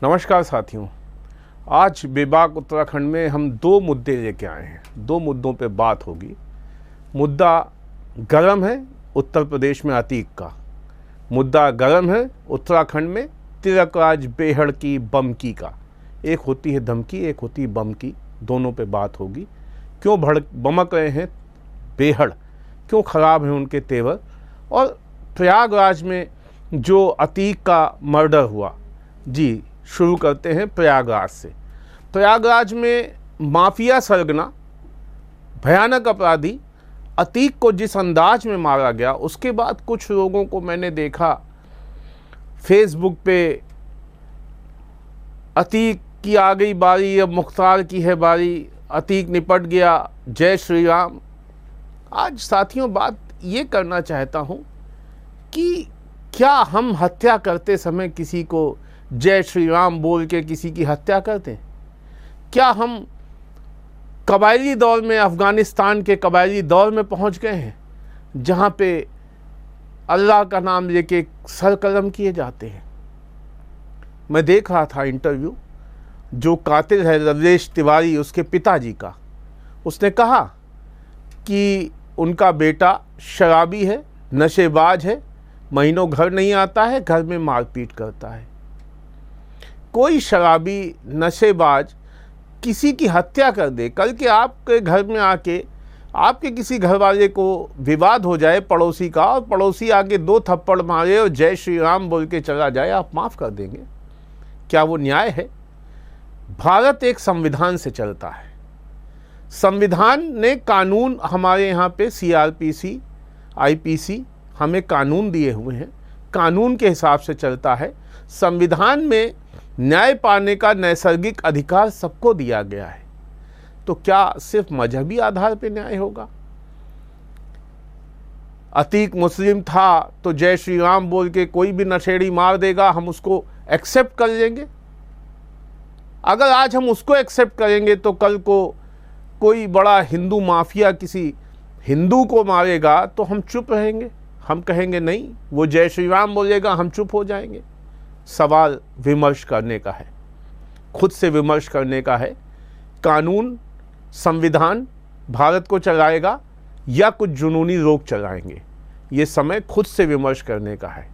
नमस्कार साथियों, आज बेबाक उत्तराखंड में हम दो मुद्दे लेके आए हैं। दो मुद्दों पे बात होगी। मुद्दा गरम है उत्तर प्रदेश में अतीक का, मुद्दा गरम है उत्तराखंड में तिलकराज बेहड़ की बमकी का। एक होती है धमकी, एक होती है बमकी, दोनों पे बात होगी। क्यों बमक रहे हैं बेहड़, क्यों ख़राब हैं उनके तेवर, और प्रयागराज में जो अतीक का मर्डर हुआ। जी, शुरू करते हैं प्रयागराज से। प्रयागराज में माफिया सरगना, भयानक अपराधी अतीक को जिस अंदाज में मारा गया, उसके बाद कुछ लोगों को मैंने देखा फेसबुक पे, अतीक की आ गई बारी, अब मुख्तार की है बारी, अतीक निपट गया, जय श्री राम। आज साथियों बात ये करना चाहता हूँ कि क्या हम हत्या करते समय किसी को जय श्री राम बोल के किसी की हत्या करते हैं? क्या हम कबायली दौर में, अफ़गानिस्तान के कबायली दौर में पहुंच गए हैं जहां पे अल्लाह का नाम लेके सर कलम किए जाते हैं? मैं देख रहा था इंटरव्यू, जो कातिल है रवलेश तिवारी, उसके पिताजी का। उसने कहा कि उनका बेटा शराबी है, नशेबाज है, महीनों घर नहीं आता है, घर में मारपीट करता है। कोई शराबी नशेबाज किसी की हत्या कर दे, कल के आपके घर में आके आपके किसी घर वाले को विवाद हो जाए पड़ोसी का, और पड़ोसी आके दो थप्पड़ मारे और जय श्री राम बोल के चला जाए, आप माफ़ कर देंगे? क्या वो न्याय है? भारत एक संविधान से चलता है। संविधान ने कानून, हमारे यहाँ पे CRPC, IPC हमें कानून दिए हुए हैं, कानून के हिसाब से चलता है। संविधान में न्याय पाने का नैसर्गिक अधिकार सबको दिया गया है, तो क्या सिर्फ मजहबी आधार पर न्याय होगा? अतीक मुस्लिम था तो जय श्री राम बोल के कोई भी नशेड़ी मार देगा, हम उसको एक्सेप्ट कर लेंगे? अगर आज हम उसको एक्सेप्ट करेंगे तो कल को कोई बड़ा हिंदू माफिया किसी हिंदू को मारेगा तो हम चुप रहेंगे? हम कहेंगे नहीं, वो जय श्री राम बोलेगा, हम चुप हो जाएंगे? सवाल विमर्श करने का है, खुद से विमर्श करने का है। कानून, संविधान भारत को चलाएगा या कुछ जुनूनी लोग चलाएंगे? ये समय खुद से विमर्श करने का है।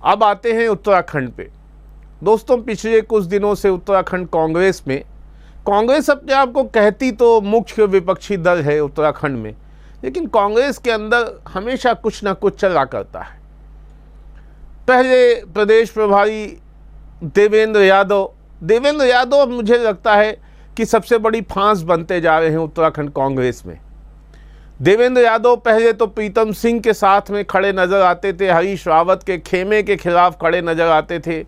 अब आते हैं उत्तराखंड पे। दोस्तों, पिछले कुछ दिनों से उत्तराखंड कांग्रेस में, कांग्रेस अपने आप को कहती तो मुख्य विपक्षी दल है उत्तराखंड में, लेकिन कांग्रेस के अंदर हमेशा कुछ ना कुछ चला करता है। पहले प्रदेश प्रभारी देवेंद्र यादव मुझे लगता है कि सबसे बड़ी फांस बनते जा रहे हैं उत्तराखंड कांग्रेस में। देवेंद्र यादव पहले तो प्रीतम सिंह के साथ में खड़े नज़र आते थे, हरीश रावत के खेमे के खिलाफ खड़े नज़र आते थे,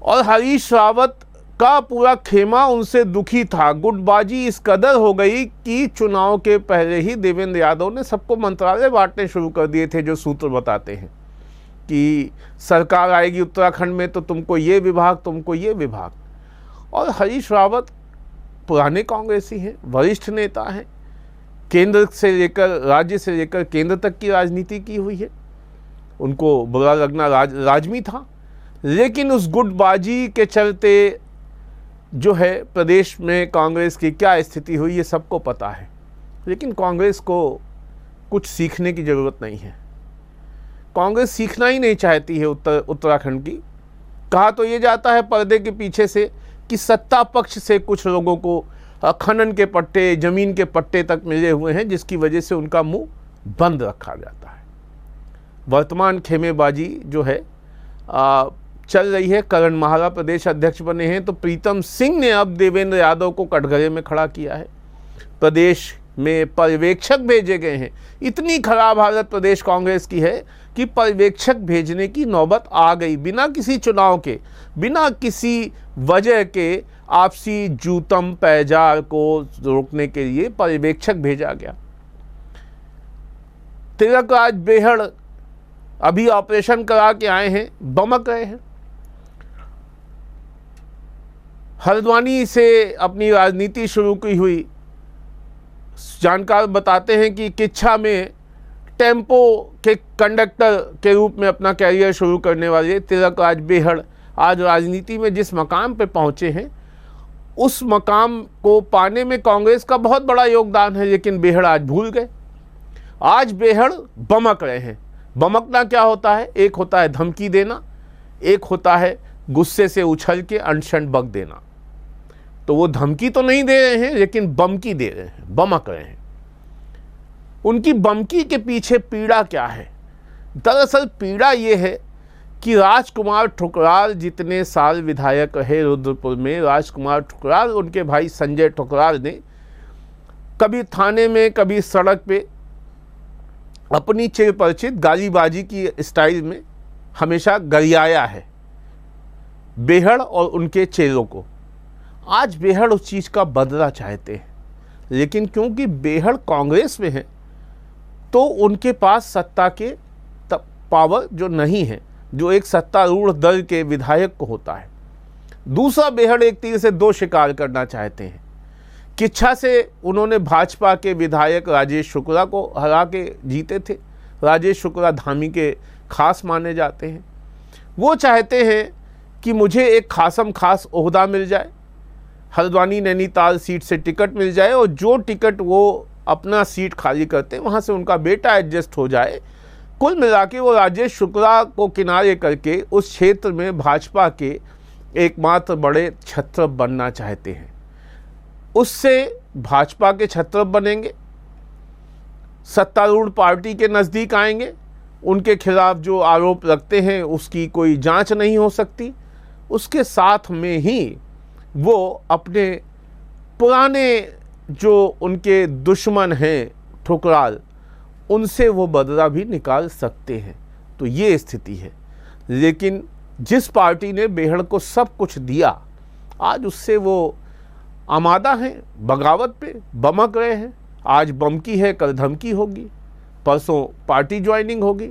और हरीश रावत का पूरा खेमा उनसे दुखी था। गुटबाजी इस कदर हो गई कि चुनाव के पहले ही देवेंद्र यादव ने सबको मंत्रालय बांटने शुरू कर दिए थे, जो सूत्र बताते हैं कि सरकार आएगी उत्तराखंड में तो तुमको ये विभाग, तुमको ये विभाग। और हरीश रावत पुराने कांग्रेसी हैं, वरिष्ठ नेता हैं, केंद्र से लेकर, राज्य से लेकर केंद्र तक की राजनीति की हुई है, उनको बुरा लगना लाजमी था। लेकिन उस गुटबाजी के चलते जो है प्रदेश में कांग्रेस की क्या स्थिति हुई, ये सबको पता है। लेकिन कांग्रेस को कुछ सीखने की ज़रूरत नहीं है। कांग्रेस सीखना ही नहीं चाहती है उत्तराखंड की। कहा तो ये जाता है पर्दे के पीछे से कि सत्ता पक्ष से कुछ लोगों को खनन के पट्टे, ज़मीन के पट्टे तक मिले हुए हैं, जिसकी वजह से उनका मुंह बंद रखा जाता है। वर्तमान खेमेबाजी जो है चल रही है। करण माहरा प्रदेश अध्यक्ष बने हैं, तो प्रीतम सिंह ने अब देवेंद्र यादव को कटघरे में खड़ा किया है। प्रदेश में पर्यवेक्षक भेजे गए हैं। इतनी खराब हालत प्रदेश कांग्रेस की है कि पर्यवेक्षक भेजने की नौबत आ गई। बिना किसी चुनाव के, बिना किसी वजह के आपसी जूतम पैजार को रोकने के लिए पर्यवेक्षक भेजा गया। तिलकराज बेहड़ अभी ऑपरेशन करा के आए हैं, बमक रहे हैं। हल्द्वानी से अपनी राजनीति शुरू की हुई जानकार बताते हैं कि किच्छा में टेम्पो के कंडक्टर के रूप में अपना कैरियर शुरू करने वाले तिलकराज बेहड़ आज राजनीति में जिस मकाम पे पहुँचे हैं, उस मकाम को पाने में कांग्रेस का बहुत बड़ा योगदान है, लेकिन बेहड़ आज भूल गए। आज बेहड़ बमक रहे हैं। बमकना क्या होता है? एक होता है धमकी देना, एक होता है गुस्से से उछल के अनशन बक देना। तो वो धमकी तो नहीं दे रहे हैं, लेकिन बमकी दे रहे हैं, बमक रहे हैं। उनकी बमकी के पीछे पीड़ा क्या है? दरअसल पीड़ा ये है कि राजकुमार ठुकराल जितने साल विधायक रहे रुद्रपुर में, राजकुमार ठुकराल, उनके भाई संजय ठुकराल ने कभी थाने में, कभी सड़क पे अपनी चिरपरिचित गालीबाजी की स्टाइल में हमेशा गरियाया है बेहड़ और उनके चेलों को। आज बेहड़ उस चीज़ का बदला चाहते हैं, लेकिन क्योंकि बेहड़ कांग्रेस में है तो उनके पास सत्ता के पावर जो नहीं है, जो एक सत्तारूढ़ दल के विधायक को होता है। दूसरा, बेहड़ एक तीर से दो शिकार करना चाहते हैं। किच्छा से उन्होंने भाजपा के विधायक राजेश शुक्ला को हरा के जीते थे। राजेश शुक्ला धामी के खास माने जाते हैं। वो चाहते हैं कि मुझे एक खासम खास ओहदा मिल जाए, हल्द्वानी नैनीताल सीट से टिकट मिल जाए, और जो टिकट वो अपना सीट खाली करते हैं वहाँ से उनका बेटा एडजस्ट हो जाए। कुल मिला के वो राजेश शुक्ला को किनारे करके उस क्षेत्र में भाजपा के एकमात्र बड़े छत्र बनना चाहते हैं। उससे भाजपा के छत्र बनेंगे, सत्तारूढ़ पार्टी के नज़दीक आएंगे, उनके खिलाफ जो आरोप रखते हैं उसकी कोई जांच नहीं हो सकती। उसके साथ में ही वो अपने पुराने जो उनके दुश्मन हैं ठुकराल, उनसे वो बदला भी निकाल सकते हैं। तो ये स्थिति है। लेकिन जिस पार्टी ने बेहड़ को सब कुछ दिया, आज उससे वो आमादा हैं, बगावत पे बमक रहे हैं। आज बमकी है, कल धमकी होगी, परसों पार्टी ज्वाइनिंग होगी।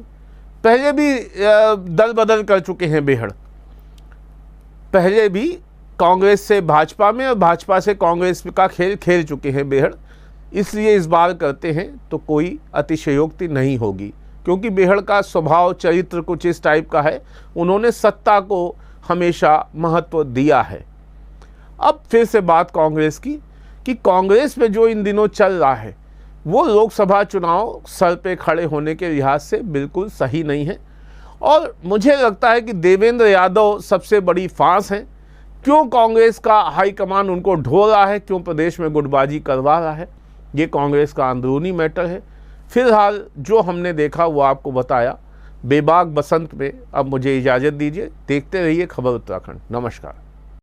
पहले भी दल बदल कर चुके हैं बेहड़, पहले भी कांग्रेस से भाजपा में और भाजपा से कांग्रेस का खेल खेल चुके हैं बेहड़। इसलिए इस बार करते हैं तो कोई अतिशयोक्ति नहीं होगी, क्योंकि बेहड़ का स्वभाव चरित्र कुछ इस टाइप का है। उन्होंने सत्ता को हमेशा महत्व दिया है। अब फिर से बात कांग्रेस की, कि कांग्रेस में जो इन दिनों चल रहा है वो लोकसभा चुनाव सर पे खड़े होने के लिहाज से बिल्कुल सही नहीं है। और मुझे लगता है कि देवेंद्र यादव सबसे बड़ी फांस हैं। क्यों कांग्रेस का हाईकमान उनको ढो रहा है, क्यों प्रदेश में गुटबाजी करवा रहा है, ये कांग्रेस का अंदरूनी मैटर है। फिलहाल जो हमने देखा वो आपको बताया। बेबाक बसंत में अब मुझे इजाज़त दीजिए। देखते रहिए खबर उत्तराखंड। नमस्कार।